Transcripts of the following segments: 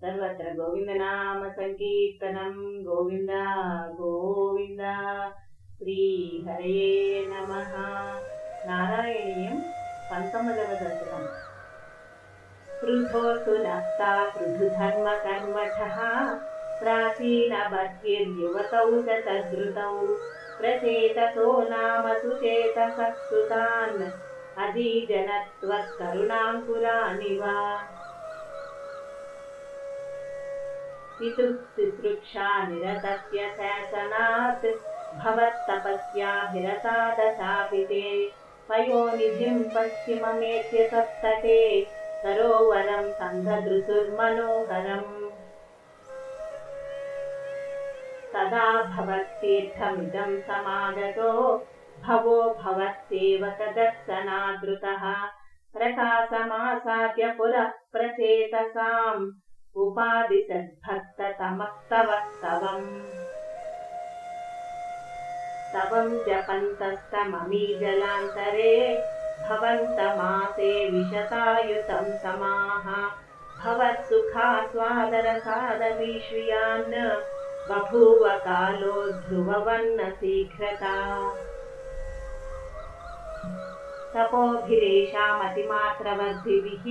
सर्वत्र गोविन्दनाम संकीर्तनं गोविन्द गोविन्द। श्रीहरये नमः। नारायणीयं 19వ दशकम्। पृथोऽसु नक्ता पृथुधर्मकर्मठः प्राचीनबद्धिर्युवतौ च तद्रुतौ प्रचेतसो नाम सुचेतसः सुतान् अजीजनत्वत्करुणाङ्कुरानि वा। पितुः शुश्रूषा निरतस्य शासनात् भवत्तपस्याभिरतादशापि ते पयोनिधिं पश्चिममेत्य सत्तटे सरोवरं सन्धदृशुर्मनोहरम्। तदा भवत्तीर्थमिदं समागतो भवो भवत्सेवकदर्शनादृतः प्रकाशमासाद्य पुरः प्रचेतसाम् उपादिशद्भक्ततमस्तवस्तवम्। स्तवं जपन्तस्तममीजलान्तरे भवन्तमासे विशतायुतं समाः भवत्सुखास्वादरसादवीश्रियान् बभूव कालो ध्रुववन्न शीघ्रता। तपोभिरेषामतिमात्रवर्धिभिः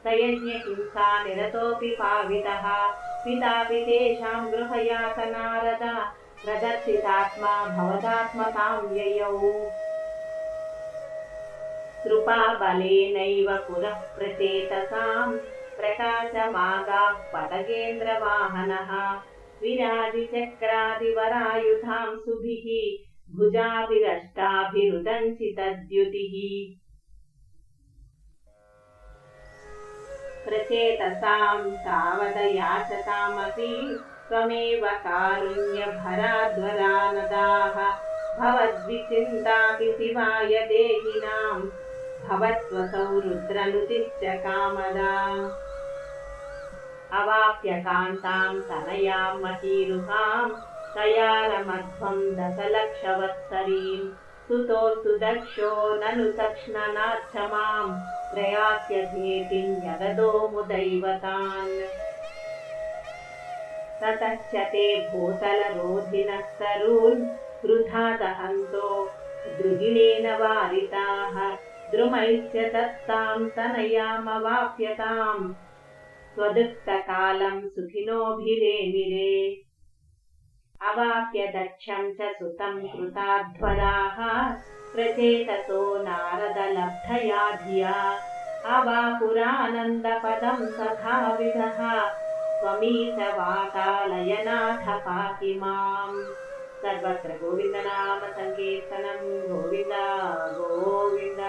सयज्ञहिंसा निरतोऽपि पावितः पितापि तेषां गृहयातनारद प्रदर्शितात्मा भवदात्मतां ययौ। कृपाबलेनैव पुरः प्रचेतसां प्रकाशमागाः पटगेन्द्रवाहनः विराजिचक्रादिवरायुधां सुभिः भुजाभिरष्टाभिरुदञ्चितद्युतिः। प्रचेतसां तावदयाचतामपि त्वमेव कारुण्यभराध्वरानदाः भवद्विचिन्तापि शिवाय देहिनां भवत्वसौ रुद्रनुतिश्च कामदा। अवाप्य कान्तां तनयां महीरुहां कयानमध्वं दशलक्षवत्सरीं सुतोऽस्तु दक्षो ननु तक्ष्णनाच्छमां प्रयास्यधेतिं जगदो मुदैवतान्। ततश्च ते भूतलरोधिनस्तरून् वृथा दहन्तो द्रुहिणेन वारिताः द्रुमैश्च दत्तां तनयामवाप्यतां स्वदुःखकालं सुखिनोभिरेमिरे। अवाप्य दक्षं च सुतं कृताध्वराः प्रचेतसो नारदलब्धया धिया अवापुरानन्दपदं तथाविधः त्वमीशवातालयनाथ पाहि माम्। सर्वत्र गोविन्दनाम संकीर्तनं गोविन्द गोविन्द।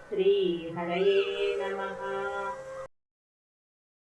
श्रीहरये नमः।